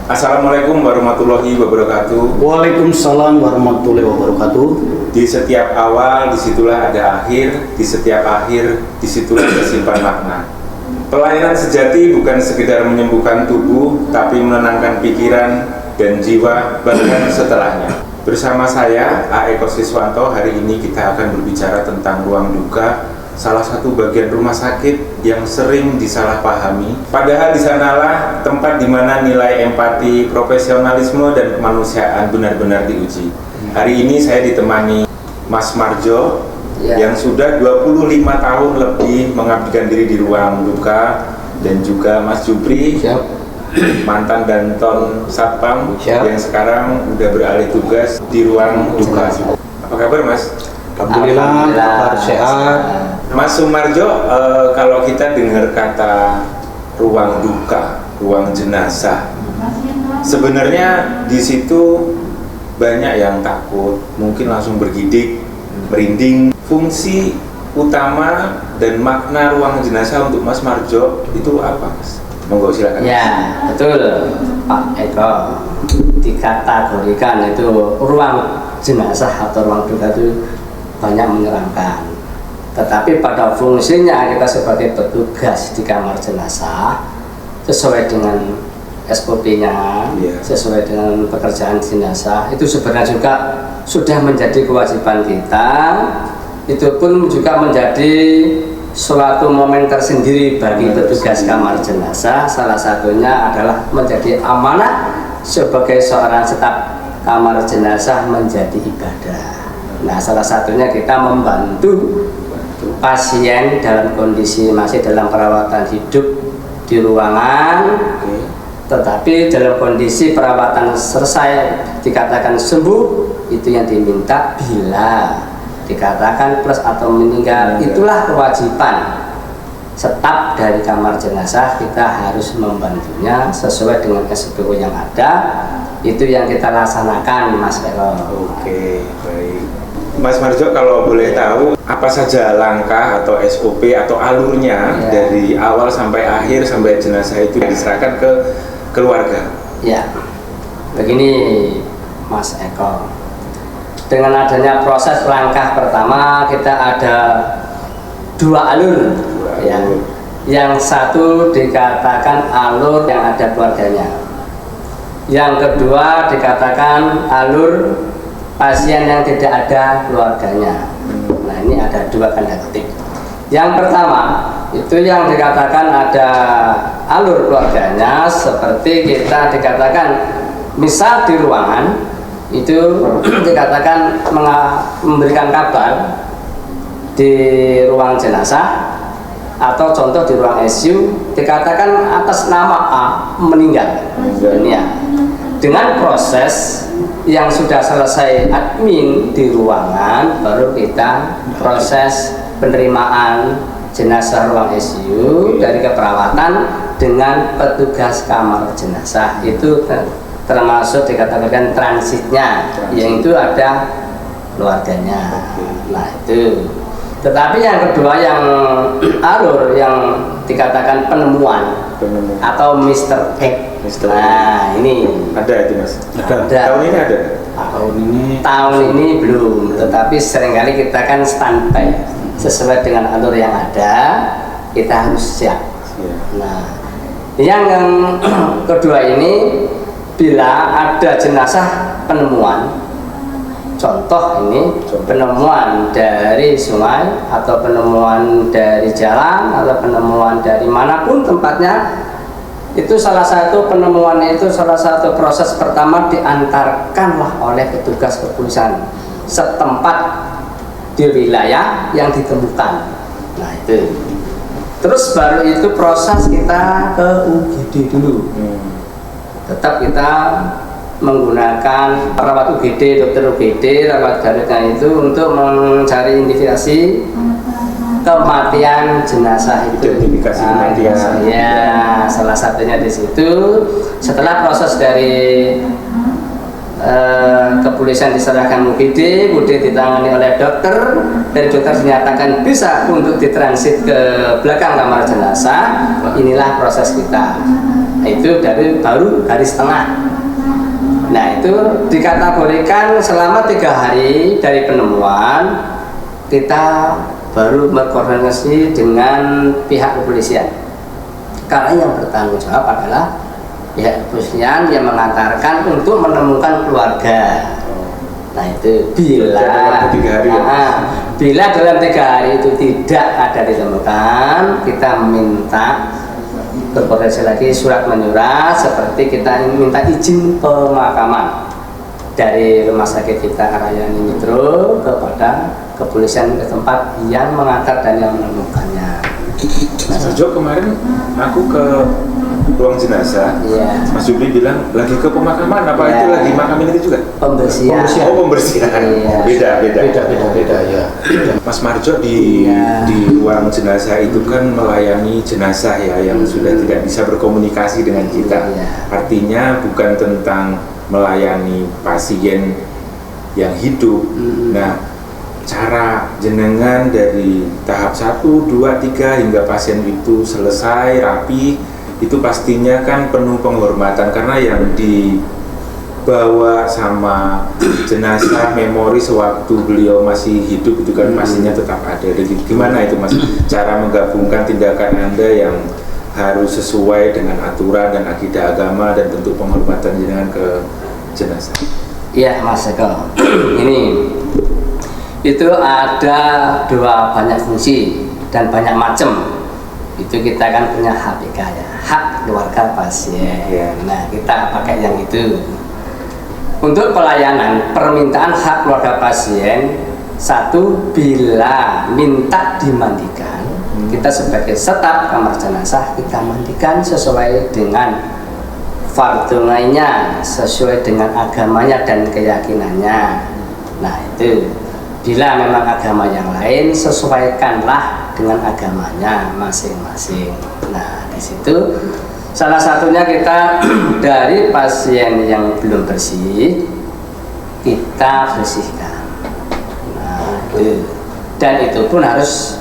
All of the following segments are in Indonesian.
Assalamualaikum warahmatullahi wabarakatuh. Waalaikumsalam warahmatullahi wabarakatuh. Di setiap awal disitulah ada akhir, di setiap akhir disitulah tersimpan makna. Pelayanan sejati bukan sekedar menyembuhkan tubuh, tapi menenangkan pikiran dan jiwa bahkan setelahnya. Bersama saya, A. Eko Siswanto, hari ini kita akan berbicara tentang ruang duka, salah satu bagian rumah sakit yang sering disalahpahami. Padahal di sanalah tempat di mana nilai empati, profesionalisme, dan kemanusiaan benar-benar diuji. Hari ini saya ditemani Mas Marjo yang sudah 25 tahun lebih mengabdikan diri di ruang duka, dan juga Mas Jupri, mantan Danton Satpam yang sekarang udah beralih tugas di ruang duka. Apa kabar, Mas? Alhamdulillah, kabar sehat. Mas Sumarjo, kalau kita dengar kata ruang duka, ruang jenazah, sebenarnya di situ banyak yang takut, mungkin langsung bergidik, merinding. Fungsi utama dan makna ruang jenazah untuk Mas Marjo itu apa, Mas? Monggo silakan. Ya, betul Pak Eko. Dikategorikan itu ruang jenazah atau ruang duka itu banyak menyeramkan, tetapi pada fungsinya kita sebagai petugas di kamar jenazah sesuai dengan SOP-nya, sesuai dengan pekerjaan jenazah, itu sebenarnya juga sudah menjadi kewajiban kita. Itu pun juga menjadi suatu momen tersendiri bagi petugas kamar jenazah. Salah satunya adalah menjadi amanah sebagai seorang staf kamar jenazah menjadi ibadah. Nah, salah satunya kita membantu pasien dalam kondisi masih dalam perawatan hidup di ruangan, tetapi dalam kondisi perawatan selesai dikatakan sembuh, itu yang diminta. Bila dikatakan plus atau meninggal, itulah kewajiban staf dari kamar jenazah, kita harus membantunya sesuai dengan SOP yang ada. Itu yang kita laksanakan, Mas Eko. Oke, baik. Mas Marjo, kalau boleh tahu apa saja langkah atau SOP atau alurnya dari awal sampai akhir sampai jenazah itu diserahkan ke keluarga? Ya, begini Mas Eko, dengan adanya proses langkah pertama kita ada dua alur. Yang satu dikatakan alur yang ada keluarganya, yang kedua dikatakan alur pasien yang tidak ada keluarganya. Nah, ini ada dua tanda kutip. Yang pertama itu yang dikatakan ada alur keluarganya, seperti kita dikatakan misal di ruangan itu dikatakan memberikan kabar di ruang jenazah, atau contoh di ruang ICU dikatakan atas nama A meninggal. Ini ya, dengan proses yang sudah selesai admin di ruangan, baru kita proses penerimaan jenazah ruang ICU dari keperawatan dengan petugas kamar jenazah. Itu termasuk dikatakan transitnya, yang itu ada keluarganya. Nah, itu. Tetapi yang kedua, yang alur yang dikatakan penemuan atau Mr. X. Nah, ini ada itu, Mas. Ada. Tahun ini ada. Tahun ini belum, tetapi seringkali kita kan standby sesuai dengan alur yang ada, kita harus siap. Nah, yang kedua ini, bila ada jenazah penemuan, contoh ini penemuan dari sungai atau penemuan dari jalan atau penemuan dari manapun tempatnya, itu salah satu penemuan, itu salah satu proses pertama diantarkanlah oleh petugas kepolisian setempat di wilayah yang ditemukan. Nah, itu terus baru itu proses kita ke UGD dulu. Tetap kita menggunakan perawat UGD, dokter UGD, rawat garutnya itu untuk mencari identifikasi kematian jenazah itu. Identifikasi kematian. Ya, salah satunya di situ. Setelah proses dari kepolisian diserahkan UGD, kemudian ditangani oleh dokter, dari dokter dinyatakan bisa untuk ditransit ke belakang kamar jenazah. Inilah proses kita itu baru hari setengah. Nah itu dikategorikan selama 3 hari dari penemuan kita baru berkoordinasi dengan pihak kepolisian, karena yang bertanggung jawab adalah pihak kepolisian yang mengantarkan untuk menemukan keluarga. Nah itu bila dalam 3 hari itu tidak ada ditemukan, kita minta berkoordinasi lagi surat menyurat, seperti kita minta izin pemakaman dari rumah sakit kita Karayani Mitro kepada kepolisian ke tempat yang mengantar dan yang menemukannya. Mas Arjo, kemarin aku ke ruang jenazah, Mas Jupri bilang lagi ke pemakaman, apa itu lagi makamin itu juga? Pembersihan. Oh, pembersihan. Beda ya. Mas Marjo di ruang jenazah itu kan melayani jenazah ya yang sudah tidak bisa berkomunikasi dengan kita. Artinya bukan tentang melayani pasien yang hidup. Nah, cara jenengan dari tahap 1, 2, 3 hingga pasien itu selesai rapi, itu pastinya kan penuh penghormatan, karena yang dibawa sama jenazah memori sewaktu beliau masih hidup itu kan pastinya tetap ada. Jadi gimana itu Mas cara menggabungkan tindakan Anda yang harus sesuai dengan aturan dan akidah agama dan tentu penghormatan jenengan ke jenazah? Iya Mas Eko, ini itu ada banyak fungsi dan banyak macam. Itu kita kan punya HPK ya, hak keluarga pasien. Nah kita pakai yang itu untuk pelayanan permintaan hak keluarga pasien. 1, bila minta dimandikan, kita sebagai staf kamar jenazah kita mandikan sesuai dengan fardu lainnya, sesuai dengan agamanya dan keyakinannya. Nah itu bila memang agama yang lain, sesuaikanlah dengan agamanya masing-masing. Nah, di situ salah satunya kita dari pasien yang belum bersih kita bersihkan. Nah, itu. Dan itu pun harus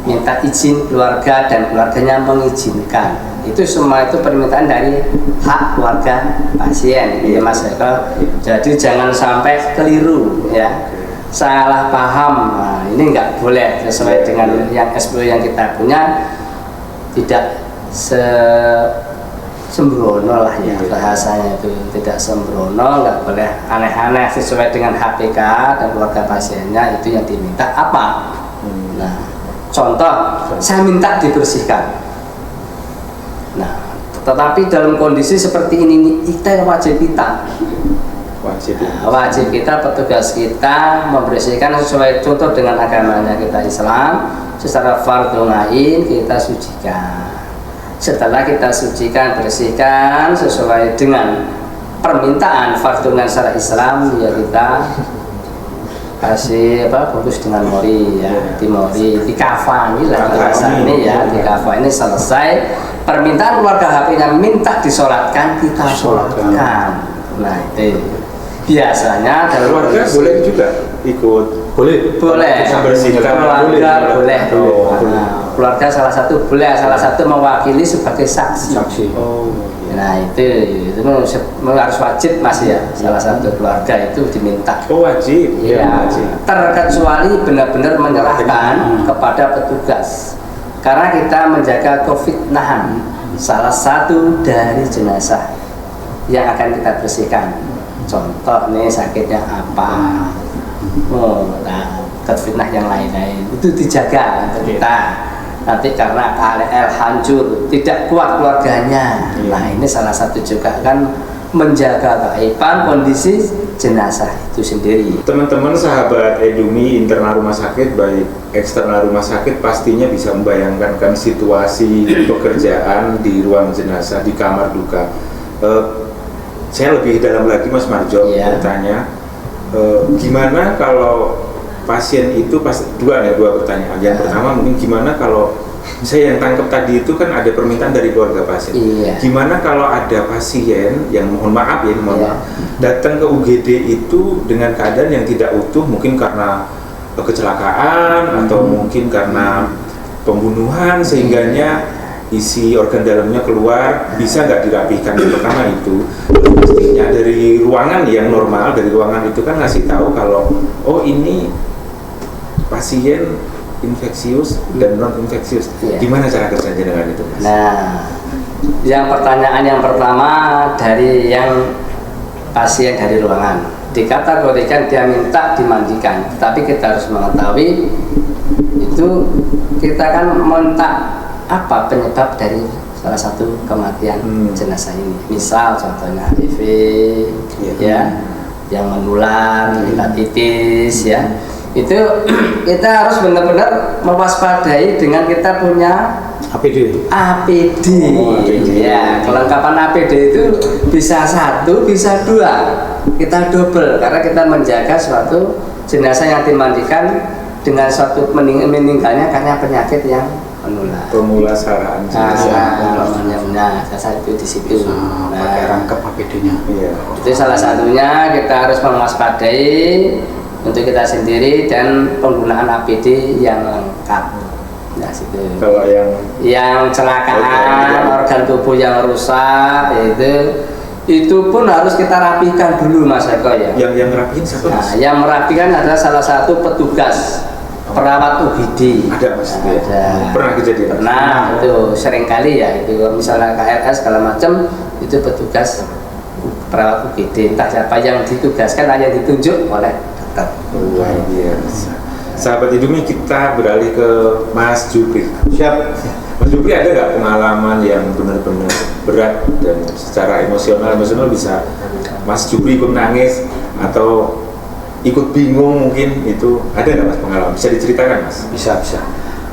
minta izin keluarga dan keluarganya mengizinkan. Itu semua itu permintaan dari hak keluarga pasien, ya Mas Eko. Jadi jangan sampai keliru ya. Salah paham, nah, ini nggak boleh, sesuai dengan yang SPO yang kita punya, tidak sembrono lah ya bahasanya, itu tidak sembrono, nggak boleh aneh-aneh, sesuai dengan HPK dan keluarga pasiennya itu yang diminta apa. Nah contoh saya minta dibersihkan, nah tetapi dalam kondisi seperti ini kita wajib kita petugas kita membersihkan sesuai contoh dengan agamanya kita Islam, secara fardhu ain kita sucikan. Setelah kita sucikan, bersihkan sesuai dengan permintaan fardhu ain secara Islam, ya kita kasih bungkus dengan mori ya, dikafani lah bahasanya ya, dikafani. Selesai permintaan keluarga HP-nya minta disolatkan, kita solatkan. Nah itu biasanya dalam keluarga boleh juga ikut, boleh membersihkan keluarga boleh. Keluarga salah satu boleh, salah satu mewakili sebagai saksi. Nah itu harus wajib Mas ya, salah satu keluarga itu diminta. Wajib ya, terkecuali benar-benar menyerahkan kepada petugas, karena kita menjaga COVID-19 salah satu dari jenazah yang akan kita bersihkan. Contoh nih sakitnya apa, fitnah yang lain-lain itu dijaga untuk kita. Nanti karena KLL hancur, tidak kuat keluarganya. Nah ini salah satu juga kan menjaga keaiban kondisi jenazah itu sendiri. Teman-teman sahabat Edumi internal rumah sakit baik eksternal rumah sakit pastinya bisa membayangkan kan situasi pekerjaan di ruang jenazah, di kamar duka. Saya lebih dalam lagi Mas Marjo bertanya, gimana kalau pasien itu dua pertanyaan. Yang pertama mungkin gimana kalau saya yang tangkap tadi itu kan ada permintaan dari keluarga pasien. Gimana kalau ada pasien yang mohon maaf datang ke UGD itu dengan keadaan yang tidak utuh, mungkin karena kecelakaan atau mungkin karena pembunuhan sehingganya isi organ dalamnya keluar, bisa nggak dirapihkan? Yang pertama itu pastinya dari ruangan yang normal, dari ruangan itu kan ngasih tahu kalau oh ini pasien infeksius dan non infeksius. Gimana cara kerjanya dengan itu, Mas? Nah, yang pertanyaan yang pertama dari yang pasien dari ruangan dikategorikan dia minta dimandikan, tapi kita harus mengetahui itu kita kan minta apa penyebab dari salah satu kematian jenazah ini. Misal contohnya HIV ya, yang menular, hepatitis ya. Itu kita harus benar-benar mewaspadai dengan kita punya APD. APD. Ya, kelengkapan APD itu bisa 1, bisa 2. Kita double karena kita menjaga suatu jenazah yang dimandikan dengan suatu meninggalnya karena penyakit yang menular. Pemulasaraan jenazah. Nah, itu di situ. Pakai rangkap APD-nya. Iya. Itu salah satunya kita harus mewaspadai untuk kita sendiri dan penggunaan APD yang lengkap. Nah, situ. Kalau yang celakaan organ tubuh yang rusak itu pun harus kita rapikan dulu, Mas Eko ya. yang rapihin siapa? Nah, yang merapikan adalah salah satu petugas perawat UGD. Ada, Mas. Ada. Pernah kejadian? Pernah, itu sering kali ya. Itu misalnya KRS segala macam itu petugas perawat UGD. Entah siapa yang ditugaskan, yang ditunjuk oleh dokter. Luar biasa. Sahabat Edumi, kita beralih ke Mas Jupri. Siap. Mas Jupri, ada nggak pengalaman yang benar-benar berat dan secara emosional bisa Mas Jupri ikut nangis atau ikut bingung mungkin, itu ada nggak Mas pengalaman? Bisa diceritakan, Mas? Bisa.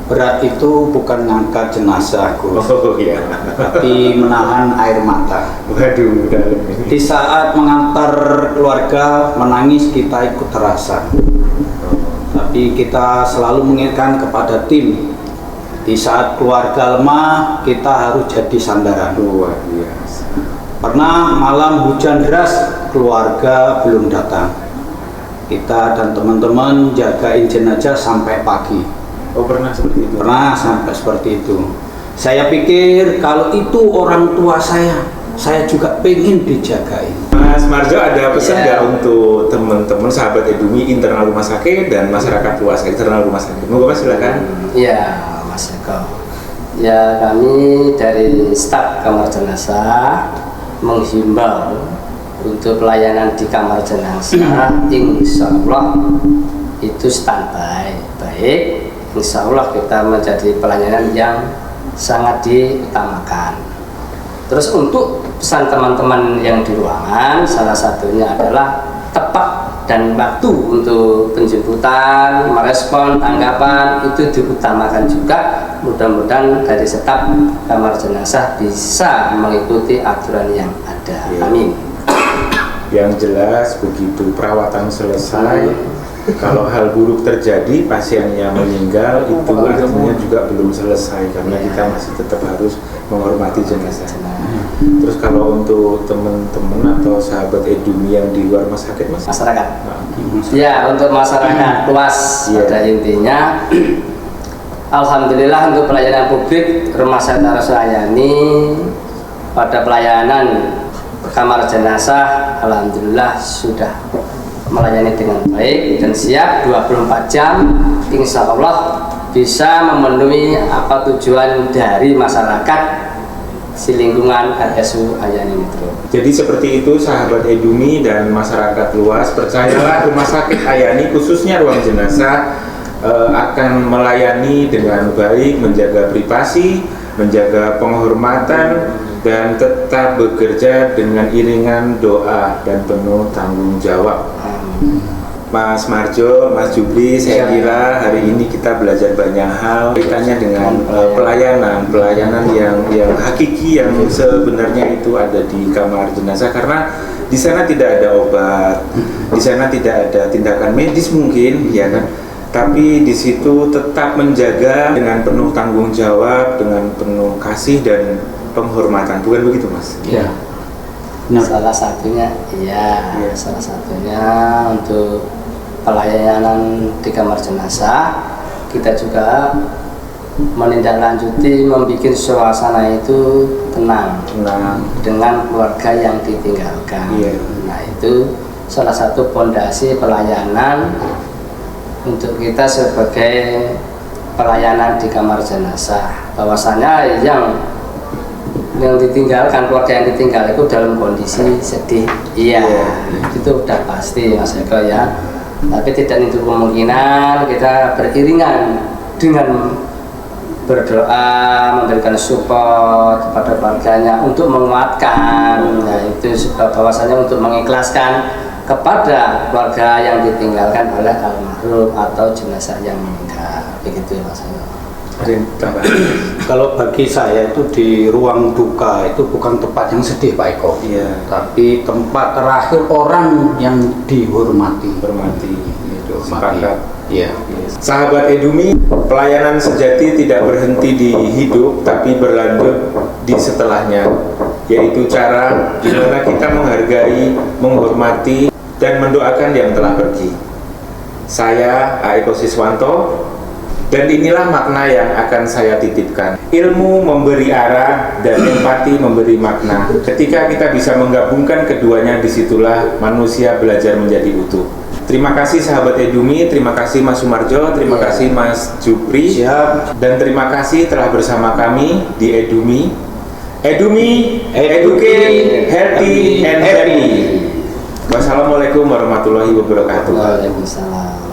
Berat itu bukan ngangkat jenazah, Gus, Oh iya. tapi menahan air mata. Waduh, dalam ini. Di saat mengantar keluarga menangis kita ikut terasa. Tapi kita selalu mengingatkan kepada tim, di saat keluarga lemah kita harus jadi sandaran. Luar biasa. Pernah malam hujan deras, keluarga belum datang. Kita dan teman-teman jagain jenazah sampai pagi. Oh, pernah seperti itu? Pernah sampai seperti itu. Saya pikir kalau itu orang tua saya juga pengen dijagain. Mas Marjo, ada pesan nggak untuk teman-teman sahabat Edumi internal rumah sakit dan masyarakat luas eksternal rumah sakit? Monggo Mas, silakan. Iya, Mas Eko. Ya, kami dari staf kamar jenazah menghimbau untuk pelayanan di kamar jenazah insya Allah itu standby baik. Insya Allah kita menjadi pelayanan yang sangat diutamakan. Terus untuk pesan teman-teman yang di ruangan, salah satunya adalah tepat dan waktu untuk penjemputan, merespon, tanggapan itu diutamakan juga. Mudah-mudahan dari staf kamar jenazah bisa mengikuti aturan yang ada. Amin. Yang jelas begitu perawatan selesai, kalau hal buruk terjadi, pasiennya meninggal, itu artinya juga belum selesai karena kita masih tetap harus menghormati jenazah. Terus kalau untuk teman-teman atau sahabat Edumi yang di luar rumah sakit, Mas? Masyarakat. Ya, untuk masyarakat luas pada intinya. Alhamdulillah untuk pelayanan publik Rumah Sakit Arsulayani pada pelayanan kamar jenazah alhamdulillah sudah melayani dengan baik dan siap 24 jam, insya Allah bisa memenuhi apa tujuan dari masyarakat si lingkungan RSU Ayani Metro. Jadi seperti itu sahabat Edumi dan masyarakat luas, percayalah Rumah Sakit Ayani khususnya ruang jenazah akan melayani dengan baik, menjaga privasi, menjaga penghormatan, dan tetap bekerja dengan iringan doa dan penuh tanggung jawab. Mas Marjo, Mas Jupri, saya kira hari ini kita belajar banyak hal kaitannya dengan pelayanan yang hakiki yang sebenarnya itu ada di kamar jenazah, karena di sana tidak ada obat, di sana tidak ada tindakan medis mungkin, ya kan? Tapi di situ tetap menjaga dengan penuh tanggung jawab, dengan penuh kasih dan penghormatan, bukan begitu, Mas? Iya. Salah satunya, salah satunya untuk pelayanan di kamar jenazah kita juga menindaklanjuti, membuat suasana itu tenang dengan keluarga yang ditinggalkan. Nah, itu salah satu fondasi pelayanan untuk kita sebagai pelayanan di kamar jenazah. Bahwasanya yang ditinggalkan, keluarga yang ditinggal itu dalam kondisi sedih, itu udah pasti Mas Eko ya. Tapi tidak itu kemungkinan kita beriringan dengan berdoa, memberikan support kepada keluarganya untuk menguatkan, itu bahwasanya untuk mengikhlaskan kepada keluarga yang ditinggalkan oleh almarhum atau jenazah yang meninggal, begitu Mas. Kalau bagi saya itu di ruang duka itu bukan tempat yang sedih Pak Eko, tapi tempat terakhir orang yang dihormati. Sepakat. Iya. Sahabat Edumi, pelayanan sejati tidak berhenti di hidup, tapi berlanjut di setelahnya, yaitu cara di mana kita menghargai, menghormati, dan mendoakan yang telah pergi. Saya Eko Siswanto, dan inilah makna yang akan saya titipkan. Ilmu memberi arah dan empati memberi makna. Ketika kita bisa menggabungkan keduanya, disitulah manusia belajar menjadi utuh. Terima kasih sahabat Edumi, terima kasih Mas Sumarjo, terima kasih Mas Jupri, dan terima kasih telah bersama kami di Edumi. Edumi, educate, healthy, and happy. Wassalamualaikum warahmatullahi wabarakatuh. Waalaikumsalam.